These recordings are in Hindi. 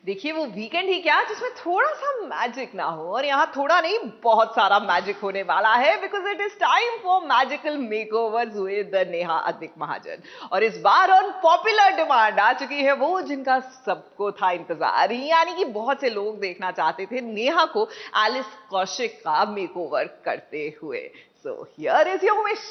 देखिए वो वीकेंड ही क्या जिसमें थोड़ा सा मैजिक ना हो, और यहाँ थोड़ा नहीं बहुत सारा मैजिक होने वाला है, because it is time for magical makeovers with Neha Advik Mahajan. और इस बार ऑन पॉपुलर डिमांड आ चुकी है वो जिनका सबको था इंतजार, यानी कि बहुत से लोग देखना चाहते थे नेहा को एलिस कौशिक का मेकओवर करते हुए। So here is your wish.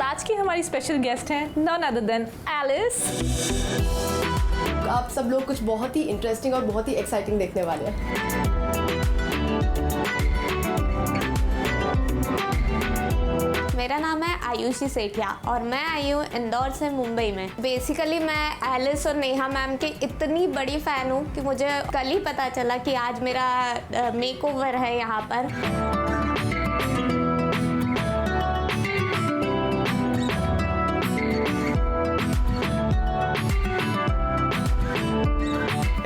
आज की हमारी स्पेशल गेस्ट हैं नॉन अदर देन एलिस। आप सब लोग कुछ बहुत ही इंटरेस्टिंग और बहुत ही एक्साइटिंग देखने वाले हैं। मेरा नाम है आयुषी सेठिया और मैं आई हूँ इंदौर से मुंबई में। बेसिकली मैं एलिस और नेहा मैम की इतनी बड़ी फ़ैन हूँ कि मुझे कल ही पता चला कि आज मेरा मेकओवर है यहाँ पर।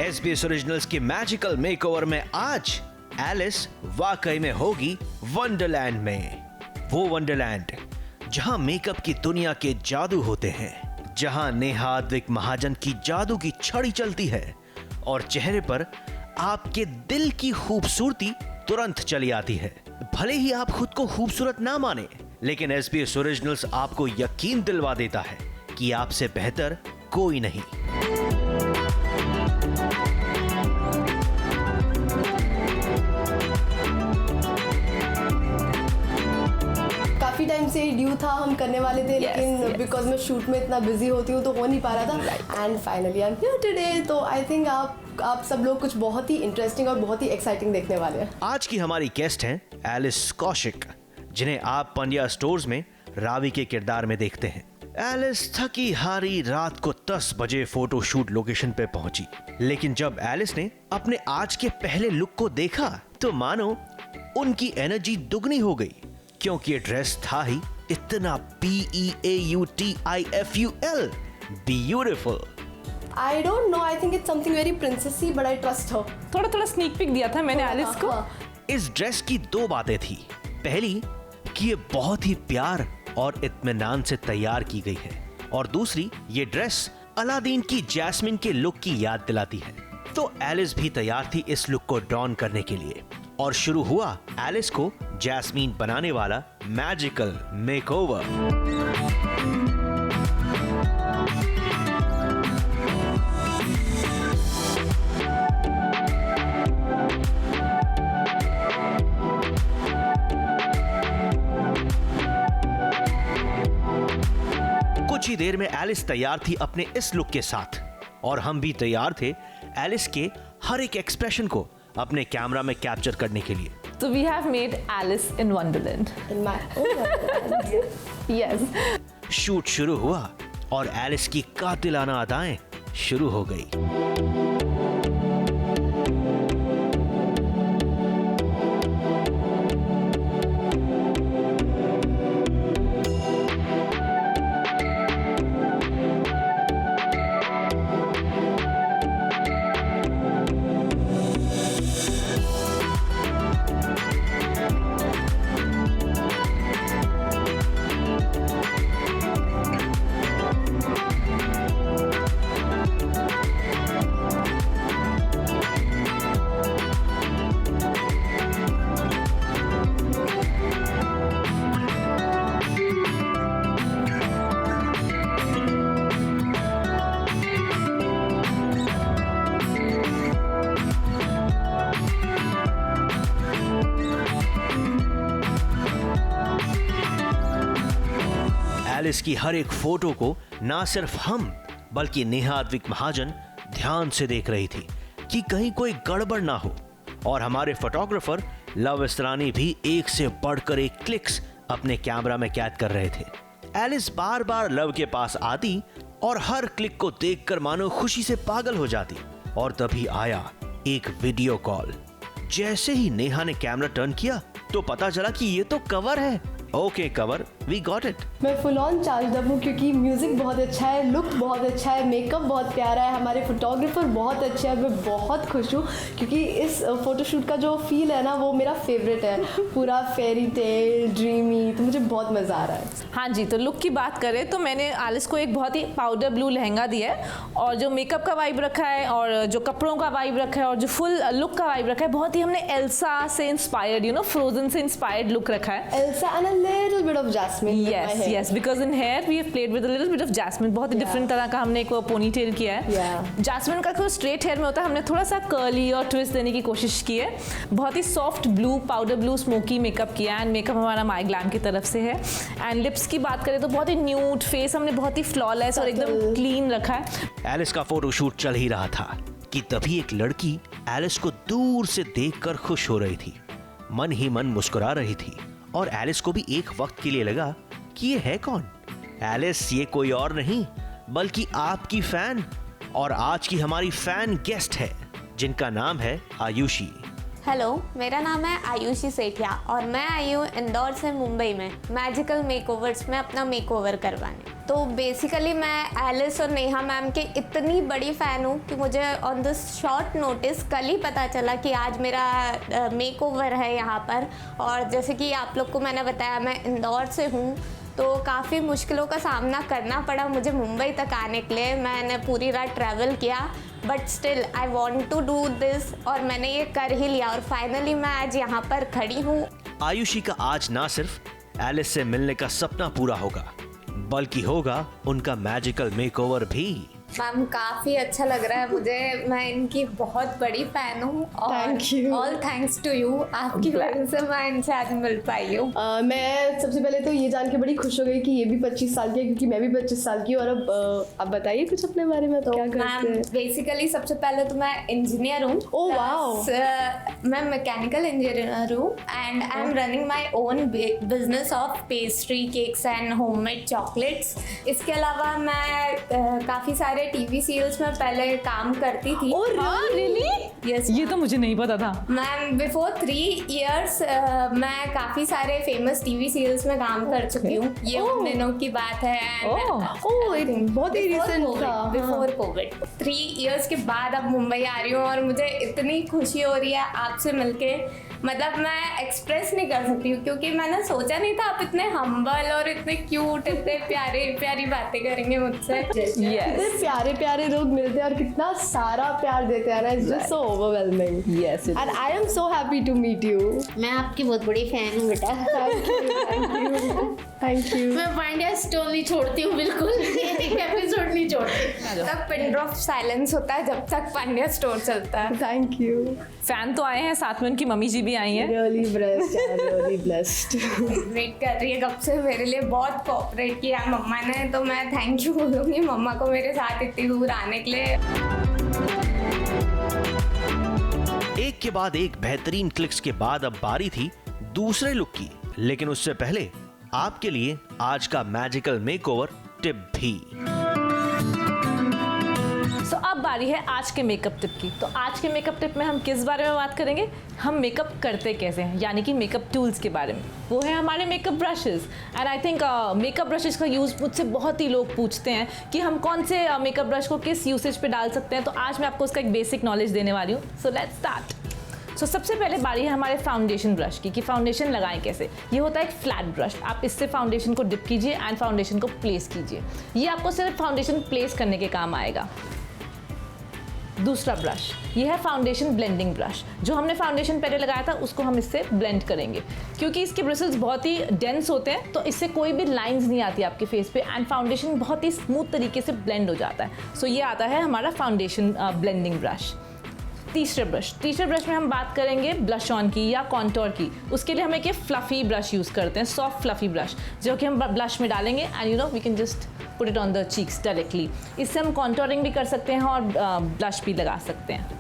SBS ओरिजिनल्स की मैजिकल मेकओवर में आज एलिस वाकई में होगी वंडरलैंड में। वो वंडरलैंड जहां मेकअप की दुनिया के जादू होते हैं, जहां नेहा अद्विक महाजन की जादू की छड़ी चलती है और चेहरे पर आपके दिल की खूबसूरती तुरंत चली आती है। भले ही आप खुद को खूबसूरत ना माने, लेकिन SBS ओरिजिनल्स आपको यकीन दिलवा देता है कि आपसे बेहतर कोई नहीं। काफी टाइम से ड्यू था, हम करने वाले थे, लेकिन बिकॉज मैं शूट में इतना बिजी होती हूँ तो हो नहीं पा रहा था। And finally I am here today. तो आई थिंक आप सब लोग कुछ बहुत ही इंटरेस्टिंग और बहुत ही एक्साइटिंग देखने वाले हैं। आज की हमारी गेस्ट हैं एलिस कौशिक, जिन्हें आप पंड्या स्टोर्स में रावी के किरदार में देखते हैं। एलिस थकी हारी रात को 10 बजे फोटो शूट लोकेशन पे पहुंची, लेकिन जब एलिस ने अपने आज के पहले लुक को देखा तो मानो उनकी एनर्जी दुगनी हो गई, क्योंकि ये ड्रेस था ही इतना beautiful, beautiful. I don't know, I think it's something very princessy, but I trust her. थोड़ा स्नीक पिक दिया था मैंने एलिस को। इस ड्रेस की 2 बातें थी। पहली कि ये बहुत ही प्यार और इत्मीनान से तैयार की गई है, और दूसरी ये ड्रेस अलादीन की जैस्मिन के लुक की याद दिलाती है। तो एलिस भी तैयार थी इस लुक को डॉन करने के लिए, और शुरू हुआ एलिस को जैस्मिन बनाने वाला मैजिकल मेकओवर। कुछ ही देर में एलिस तैयार थी अपने इस लुक के साथ, और हम भी तैयार थे एलिस के हर एक एक्सप्रेशन को अपने कैमरा में कैप्चर करने के लिए। So we have made Alice in Wonderland. In my own Wonderland. Yes. Shoot शुरू हुआ और एलिस की कातिलाना अदाएं शुरू हो गई। एलिस की हर एक फोटो को ना सिर्फ हम बल्कि नेहा अद्विक महाजन ध्यान से देख रही थी कि कहीं कोई गड़बड़ ना हो, और हमारे फोटोग्राफर लव इसरानी भी एक से बढ़कर एक क्लिक्स अपने कैमरा में कैद कर रहे थे। एलिस बार बार लव के पास आती और हर क्लिक को देखकर मानो खुशी से पागल हो जाती, और तभी आया एक वीडियो कॉल। जैसे ही नेहा ने कैमरा टर्न किया तो पता चला कि ये तो कवर है। Okay cover, we got it. मैं फुल ऑन चार्ज अप हूँ क्योंकि म्यूज़िक बहुत अच्छा है, लुक बहुत अच्छा है, मेकअप बहुत प्यारा है, हमारे फोटोग्राफर बहुत अच्छे हैं। मैं बहुत खुश हूँ क्योंकि इस फोटोशूट का जो फील है ना वो मेरा फेवरेट है, पूरा फेरी टेल ड्रीमी, तो मुझे बहुत मज़ा आ रहा है। हाँ जी, तो लुक की बात करें तो मैंने एलिस को एक बहुत ही पाउडर ब्लू लहंगा दिया है और जो मेकअप का वाइब रखा है और जो कपड़ों का वाइब रखा है और जो फुल लुक का वाइब रखा है, बहुत ही हमने एल्सा से इंस्पायर्ड, यू नो, फ्रोजन से इंस्पायर्ड लुक रखा है। Elsa and a little bit of Jasmine. Yes, because in hair we have played with a little bit of jasmine. बहुत ही डिफरेंट तरह का हमने एक पोनी टेल किया है। जैस्मिन का जो स्ट्रेट हेयर में होता है हमने थोड़ा सा कर्ली और ट्विस्ट देने की कोशिश की है। बहुत ही soft blue, powder blue smoky makeup किया है एंड मेकअप हमारा माई ग्लैम की तरफ से है। एंड लिप्स की बात करें तो बहुत ही न्यूड, फेस हमने बहुत ही फ्लॉलेस और एकदम क्लीन रखा है। एलिस का फोटोशूट चल ही रहा था कि तभी एक लड़की एलिस को दूर से देखकर खुश हो रही थी, मन ही मन मुस्कुरा रही थी और एलिस को भी एक वक्त के लिए लगा कि ये है कौन। एलिस, ये कोई और नहीं बल्कि आपकी फैन और आज की हमारी फैन गेस्ट है जिनका नाम है आयुषी। हेलो, मेरा नाम है आयुषी सेठिया और मैं आई हूँ इंदौर से मुंबई में मैजिकल मेकओवर्स में अपना मेकओवर करवाने। तो बेसिकली मैं एलिस और नेहा मैम के इतनी बड़ी फ़ैन हूँ कि मुझे ऑन दिस शॉर्ट नोटिस कल ही पता चला कि आज मेरा मेकओवर है यहाँ पर। और जैसे कि आप लोग को मैंने बताया मैं इंदौर से हूँ, तो काफ़ी मुश्किलों का सामना करना पड़ा मुझे मुंबई तक आने के लिए। मैंने पूरी रात ट्रैवल किया but still I want to do this और मैंने ये कर ही लिया और फाइनली मैं आज यहाँ पर खड़ी हूँ। आयुषी का आज ना सिर्फ एलिस से मिलने का सपना पूरा होगा बल्कि होगा उनका मैजिकल मेकओवर भी। मैम, काफ़ी अच्छा लग रहा है मुझे, मैं इनकी बहुत बड़ी फ़ैन हूँ और ऑल थैंक्स टू यू, आपकी वजह से मैं इनसे आज मिल पाई हूँ। मैं सबसे पहले तो ये जान के बड़ी खुश हो गई कि ये भी 25 साल की है क्योंकि मैं भी 25 साल की हूँ। और अब बताइए कुछ अपने बारे में, तो क्या करते हैं? बेसिकली सबसे पहले तो मैं इंजीनियर हूँ। Oh wow. मैं मैकेनिकल इंजीनियर हूँ and I am running my own business of pastry, cakes and homemade chocolates. इसके अलावा मैं काफ़ी सारे टीवी सीरियल्स में पहले काम करती थी। Oh really? यस, ये तो मुझे नहीं पता था। मैम बिफोर 3 years मैं काफ़ी सारे फेमस टीवी सीरियल्स में काम कर चुकी हूँ। ये उन दिनों की बात है। बहुत ही रिसेंट था, बिफोर कोविड। 3 years के बाद अब मुंबई आ रही हूँ और मुझे इतनी खुशी हो रही है आपसे मिलके, मतलब मैं एक्सप्रेस नहीं कर सकती हूँ क्योंकि मैंने सोचा नहीं था आप इतने हम्बल और इतने क्यूट, इतने प्यारी बातें करेंगे मुझसे। इतने प्यारे प्यारे लोग मिलते हैं और कितना सारा प्यार देते हैं ना, it's just so overwhelming. Yes, and I am so happy to meet you. मैं आपकी बहुत बड़ी फैन हूँ बेटा। Thank you. मैं पांड्या स्टोर नहीं छोड़ती हूँ, बिल्कुल एक एपिसोड नहीं छोड़ती। तब पिन ड्रॉप साइलेंस होता है जब तक पांड्या स्टोर चलता है। Thank you. फैन तो आए हैं, साथ में उनकी मम्मी जी भी आई हैं। Really blessed. वेट कर रही है कब से, मेरे लिए बहुत कोऑपरेट किया मम्मा ने, तो मैं थैंक यू बोलूँगी मम्मा को मेरे साथ इतनी दूर आने के लिए। एक के बाद एक बेहतरीन क्लिक्स के बाद अब बारी थी दूसरे लुक की, लेकिन उससे पहले आपके लिए आज का मैजिकल मेकओवर टिप भी। सो अब बारी है आज के मेकअप टिप की। तो आज के मेकअप टिप में हम किस बारे में बात करेंगे? हम मेकअप करते कैसे हैं, यानी कि मेकअप टूल्स के बारे में। वो है हमारे makeup brushes. And I think makeup brushes का यूज़ मुझसे बहुत ही लोग पूछते हैं कि हम कौन से मेकअप ब्रश को किस यूसेज पे डाल सकते हैं। तो आज मैं आपको उसका एक बेसिक नॉलेज देने वाली हूँ। So let's start. सो सबसे पहले बारी है हमारे फाउंडेशन ब्रश की कि फाउंडेशन लगाएं कैसे। ये होता है एक फ्लैट ब्रश, आप इससे फाउंडेशन को डिप कीजिए एंड फाउंडेशन को प्लेस कीजिए। ये आपको सिर्फ फाउंडेशन प्लेस करने के काम आएगा। दूसरा ब्रश, ये है फाउंडेशन ब्लेंडिंग ब्रश। जो हमने फाउंडेशन पहले लगाया था उसको हम इससे ब्लेंड करेंगे क्योंकि इसके ब्रिसल्स बहुत ही डेंस होते हैं, तो इससे कोई भी लाइंस नहीं आती आपके फेस पे एंड फाउंडेशन बहुत ही स्मूथ तरीके से ब्लेंड हो जाता है। सो ये आता है हमारा फाउंडेशन ब्लेंडिंग ब्रश। तीसरे ब्रश में हम बात करेंगे ब्लश ऑन की या कॉन्टोर की। उसके लिए हम एक फ्लफी ब्रश यूज़ करते हैं, सॉफ्ट फ्लफी ब्रश, जो कि हम ब्लश में डालेंगे and you know we can just put it on the cheeks directly. इससे हम कॉन्टोरिंग भी कर सकते हैं और ब्लश भी लगा सकते हैं।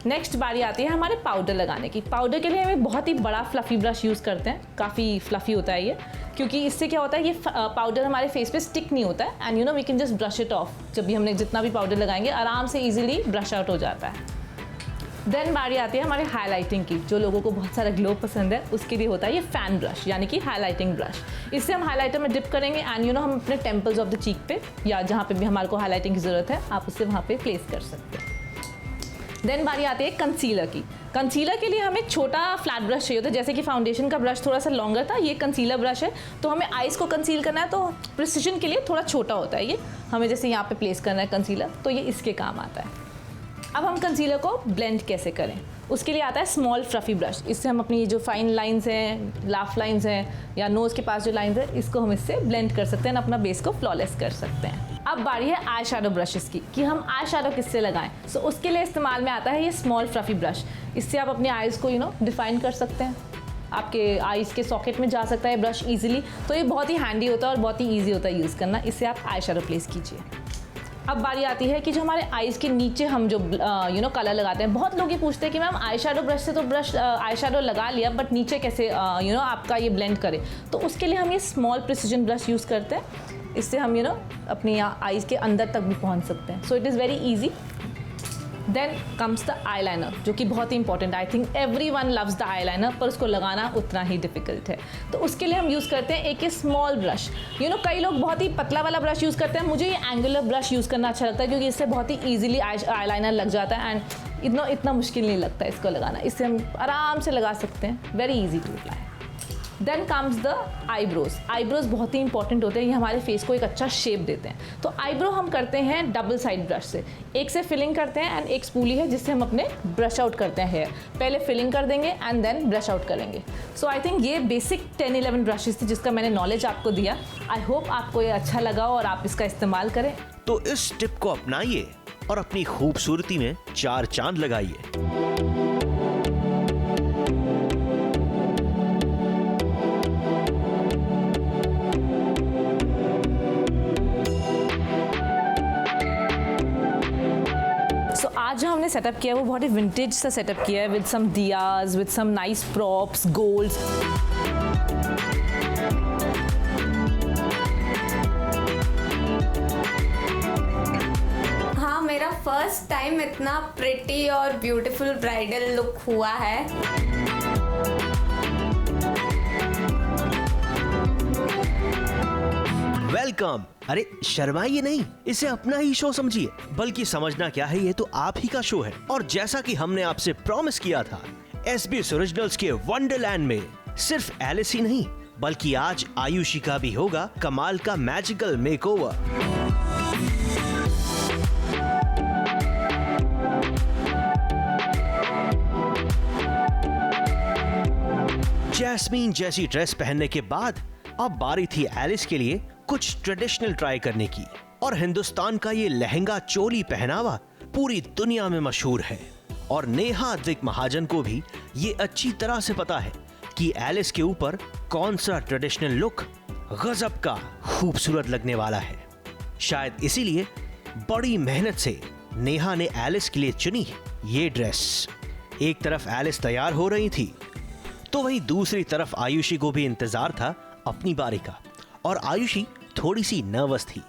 नेक्स्ट बारी आती है हमारे पाउडर लगाने की। पाउडर के लिए हम एक बहुत ही बड़ा फ्लफी ब्रश यूज़ करते हैं, काफ़ी फ्लफी होता है ये, क्योंकि इससे क्या होता है ये पाउडर हमारे फेस पे स्टिक नहीं होता है and you know we can just brush it off. जब भी हमने जितना भी पाउडर लगाएंगे आराम से इजीली ब्रश आउट हो जाता है। देन बारी आती है हमारे हाईलाइटिंग की। जो लोगों को बहुत सारा ग्लो पसंद है उसके लिए होता है ये फैन ब्रश, यानी कि हाईलाइटिंग ब्रश। इससे हम हाईलाइटर में डिप करेंगे एंड हम अपने टेम्पल्स ऑफ द चीक पे या जहाँ पे भी हमारे को हाईलाइटिंग की ज़रूरत है आप उससे वहाँ पे प्लेस कर सकते हैं। देन बारी आती है कंसीलर की। कंसीलर के लिए हमें छोटा फ्लैट ब्रश चाहिए होता है, जैसे कि फाउंडेशन का ब्रश थोड़ा सा लॉन्गर था, ये कंसीलर ब्रश है। तो हमें आइज़ को कंसील करना है तो प्रिसिजन के लिए थोड़ा छोटा होता है ये, हमें जैसे यहाँ पे प्लेस करना है कंसीलर, तो ये इसके काम आता है। अब हम कंसीलर को ब्लेंड कैसे करें, उसके लिए आता है स्मॉल फ्लफी ब्रश। इससे हम अपनी जो फाइन लाइंस हैं, लाफ लाइंस हैं या नोज़ के पास जो लाइंस है, इसको हम इससे ब्लेंड कर सकते हैं, अपना बेस को फ्लॉलेस कर सकते हैं। अब बारी है आई शैडो ब्रशेस की कि हम आई शैडो किससे लगाएं। सो उसके लिए इस्तेमाल में आता है ये स्मॉल फ्लफी ब्रश। इससे आप अपने आइज़ को डिफाइन कर सकते हैं, आपके आइज़ के सॉकेट में जा सकता है ब्रश ईजिली। तो ये बहुत ही हैंडी होता है और बहुत ही ईजी होता है यूज़ करना। इससे आप आई शैडो प्लेस कीजिए। अब बारी आती है कि जो हमारे आइज़ के नीचे हम जो कलर लगाते हैं। बहुत लोग ये पूछते हैं कि मैम आई शैडो ब्रश से तो आई शैडो लगा लिया बट नीचे कैसे आपका ये ब्लेंड करे। तो उसके लिए हम ये स्मॉल प्रिसिजन ब्रश यूज़ करते हैं। इससे हम अपनी आइज़ के अंदर तक भी पहुंच सकते हैं। So it is very easy. Then comes the eyeliner, जो कि बहुत ही important. I think everyone loves the eyeliner, पर उसको लगाना उतना ही डिफिकल्ट है। तो उसके लिए हम यूज़ करते हैं एक स्मॉल ब्रश। कई लोग बहुत ही पतला वाला ब्रश यूज़ करते हैं, मुझे ये एंगुलर ब्रश यूज़ करना अच्छा लगता है क्योंकि इससे बहुत ही ईजिली आई लाइनर लग जाता है एंड इतना मुश्किल नहीं लगता है इसको लगाना। इससे हम आराम से लगा सकते हैं, very easy to apply. Then comes the eyebrows. Eyebrows बहुत ही इंपॉर्टेंट होते हैं, ये हमारे फेस को एक अच्छा शेप देते हैं। तो आईब्रो हम करते हैं डबल साइड ब्रश से। एक से फिलिंग करते हैं एंड एक स्पूली है जिससे हम अपने ब्रश आउट करते हैं हेयर। पहले फिलिंग कर देंगे एंड देन ब्रश आउट करेंगे। सो आई थिंक ये बेसिक 10-11 ब्रशेस थी जिसका मैंने नॉलेज आपको दिया। आई होप आपको ये अच्छा लगा और आप इसका इस्तेमाल करें। तो इस टिप को अपनाइए और अपनी खूबसूरती में 4 चांद लगाइए। आज जो हमने सेटअप किया है वो बहुत ही विंटेज सा सेटअप किया है, with some diyas, with some nice props, golds. हाँ, मेरा फर्स्ट टाइम इतना प्रिटी और ब्यूटीफुल ब्राइडल लुक हुआ है। वेलकम। अरे शर्माइए नहीं, इसे अपना ही शो समझिए। बल्कि समझना क्या है, ये तो आप ही का शो है। और जैसा कि हमने आपसे प्रॉमिस किया था, SBS ओरिजिनल्स के वंडरलैंड में सिर्फ एलिस ही नहीं बल्कि आज आयुषी का भी होगा कमाल का मैजिकल मेकओवर। जैस्मीन जैसी ड्रेस पहनने के बाद अब बारी थी एलिस के लिए कुछ ट्रेडिशनल ट्राई करने की। और हिंदुस्तान का ये लहंगा चोली पहनावा पूरी दुनिया में मशहूर है और नेहा अद्विक महाजन को भी ये अच्छी तरह से पता है कि एलिस के ऊपर कौन सा ट्रेडिशनल लुक गजब का खूबसूरत लगने वाला है। शायद इसीलिए बड़ी मेहनत से नेहा ने एलिस के लिए चुनी ये ड्रेस। एक तरफ एलिस तैयार हो रही थी तो वहीं दूसरी तरफ आयुषी को भी इंतजार था अपनी बारी का। और आयुषी थोड़ी सी नर्वस थी।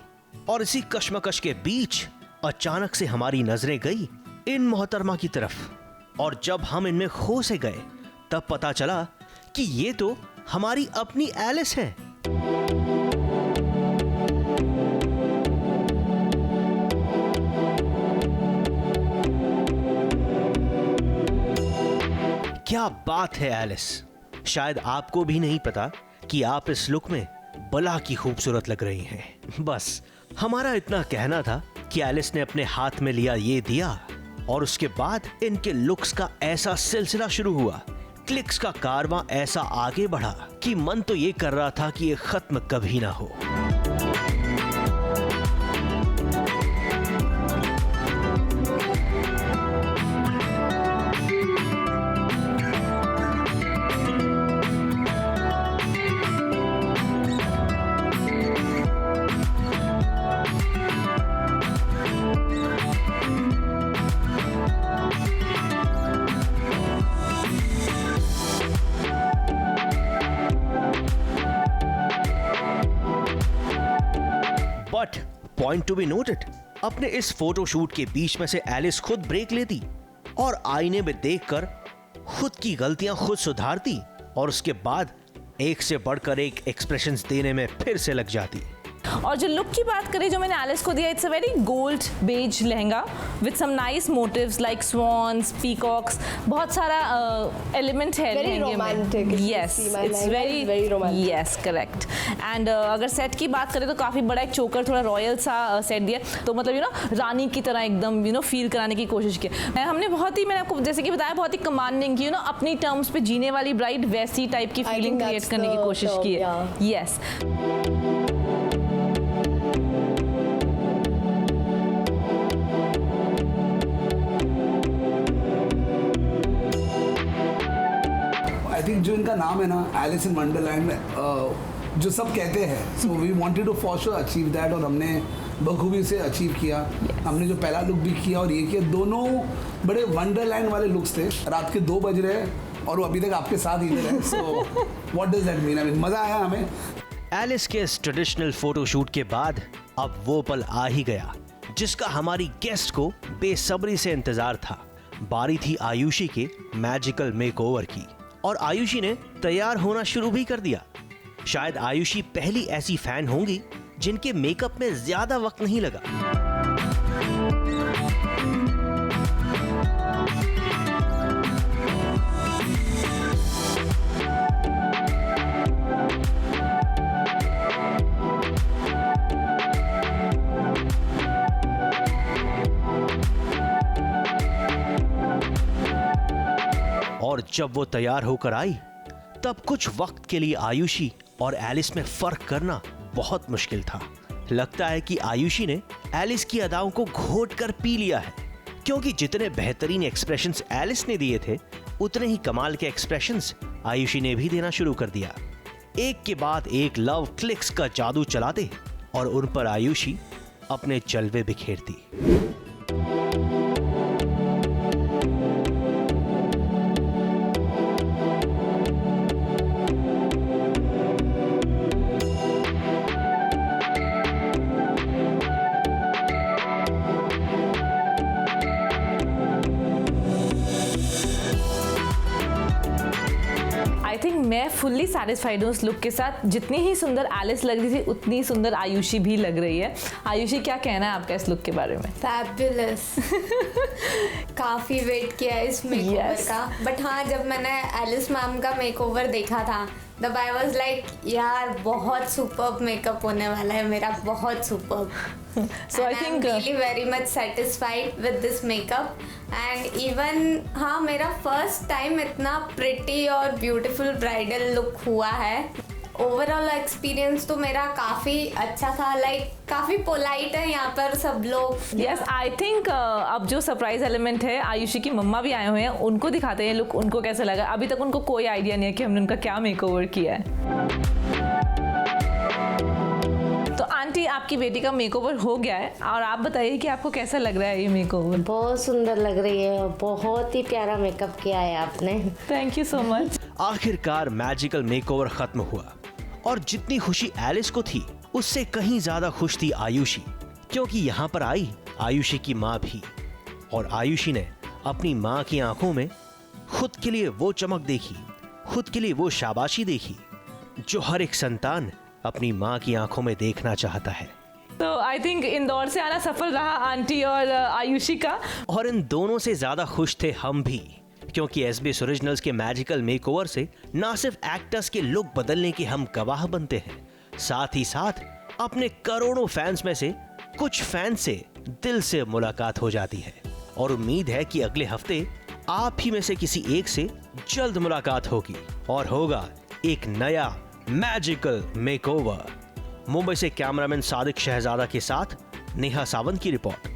और इसी कश्मकश के बीच अचानक से हमारी नजरें गई इन मोहतरमा की तरफ। और जब हम इनमें खो से गए तब पता चला कि ये तो हमारी अपनी एलिस है। क्या बात है एलिस, शायद आपको भी नहीं पता कि आप इस लुक में बला की खूबसूरत लग रही हैं। बस हमारा इतना कहना था कि एलिस ने अपने हाथ में लिया ये दिया और उसके बाद इनके लुक्स का ऐसा सिलसिला शुरू हुआ, क्लिक्स का कारवां ऐसा आगे बढ़ा कि मन तो ये कर रहा था कि ये खत्म कभी ना हो। But point to be noted, अपने इस फोटोशूट के बीच में से एलिस खुद ब्रेक लेती और आईने में देखकर खुद की गलतियां खुद सुधारती और उसके बाद एक से बढ़कर एक एक्सप्रेशंस देने में फिर से लग जाती। और जो लुक की बात करें जो मैंने एलिस को दिया, it's a very gold beige lehenga with some nice motifs like swans, peacocks, बहुत सारा एलिमेंट है Very लहंगे romantic. में। If you yes see my it's lehenga, it's very romantic. Yes correct. And अगर सेट की बात करें तो काफ़ी बड़ा एक चोकर, थोड़ा रॉयल सा सेट दिया, तो मतलब रानी की तरह एकदम फील कराने की कोशिश की। हमने बहुत ही, मैंने आपको जैसे कि बताया, बहुत ही कमांडिंग की अपनी टर्म्स पे जीने वाली ब्राइड, वैसी टाइप की फीलिंग क्रिएट करने की कोशिश की है। यस आई थिंक जो इनका नाम है ना, एलिस इन वंडरलैंड में, जो सब कहते हैं, so we wanted to for sure achieve that, और हमने बखूबी से अचीव किया। हमने जो पहला लुक भी किया और ये किया, दोनों बड़े वंडरलैंड वाले लुक्स थे। रात के 2 बज रहे हैं और वो अभी तक आपके साथ इधर है, so what does that mean? I mean मज़ा आया हमें। एलिस के इस ट्रेडिशनल फोटोशूट के बाद अब वो पल आ ही गया जिसका हमारी गेस्ट को बेसब्री से इंतजार था। बारी थी आयुषी के मैजिकल मेकओवर की और आयुषी ने तैयार होना शुरू भी कर दिया। शायद आयुषी पहली ऐसी फैन होंगी जिनके मेकअप में ज्यादा वक्त नहीं लगा। और जब वो तैयार होकर आई तब कुछ वक्त के लिए आयुषी और एलिस में फर्क करना बहुत मुश्किल था। लगता है कि आयुषी ने एलिस की अदाओं को घोट कर पी लिया है, क्योंकि जितने बेहतरीन एक्सप्रेशंस एलिस ने दिए थे उतने ही कमाल के एक्सप्रेशंस आयुषी ने भी देना शुरू कर दिया। एक के बाद एक लव क्लिक्स का जादू चलाते और उन पर आयुषी अपने जलवे बिखेरती। मैं फुल्ली सैटिस्फाइड हूँ उस लुक के साथ। जितनी ही सुंदर एलिस लग रही थी उतनी सुंदर आयुषी भी लग रही है। आयुषी, क्या कहना है आपका इस लुक के बारे में? फैबुलस। काफ़ी वेट किया इस मेकओवर का, बट हाँ, जब मैंने एलिस मैम का मेकओवर देखा था तब आई वाज लाइक, यार बहुत सुपर्ब मेकअप होने वाला है मेरा, बहुत superb. So I think I'm really very much satisfied with this makeup and even हाँ, मेरा फर्स्ट टाइम इतना प्रिटी और ब्यूटीफुल ब्राइडल लुक हुआ है। ओवरऑल एक्सपीरियंस तो मेरा काफ़ी अच्छा था, लाइक काफ़ी पोलाइट है यहाँ पर सब लोग। यस, आई थिंक अब जो सरप्राइज एलिमेंट है, आयुषी की मम्मा भी आए हुए हैं, उनको दिखाते हैं लुक, उनको कैसा लगा। अभी तक उनको कोई आइडिया नहीं है कि हमने उनका क्या मेकओवर किया है। तो आंटी, आपकी बेटी का मेकओवर हो गया है और आप बताइए कि आपको कैसा लग रहा है ये मेकओवर? बहुत सुंदर लग रही है, बहुत ही प्यारा मेकअप किया है आपने। Thank you so much. आखिरकार मैजिकल मेकओवर खत्म हुआ और जितनी खुशी एलिस को थी उससे कहीं ज्यादा खुश थी आयुषी, क्योंकि यहाँ पर आई आयुषी की माँ भी। और आयुषी ने अपनी माँ की आंखों में खुद के लिए वो चमक देखी, खुद के लिए वो शाबाशी देखी जो हर एक संतान अपनी माँ की आंखों में देखना चाहता है। तो आई थिंक इंदौर से आना सफल रहा आंटी और आयुषी का। और इन दोनों से ज्यादा खुश थे हम भी, क्योंकि SBS ओरिजिनल्स के मैजिकल मेकओवर से ना सिर्फ एक्टर्स के लुक बदलने के हम गवाह बनते हैं, साथ ही साथ अपने करोड़ों फैंस में से कुछ फैंस से दिल से मुलाकात हो जाती है। और उम्मीद है कि अगले हफ्ते आप ही में से किसी एक से जल्द मुलाकात होगी और होगा एक नया मैजिकल मेकओवर। मुंबई से कैमरामैन सादिक शहजादा के साथ नेहा सावंत की रिपोर्ट।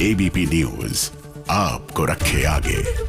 ABP न्यूज आपको रखे आगे।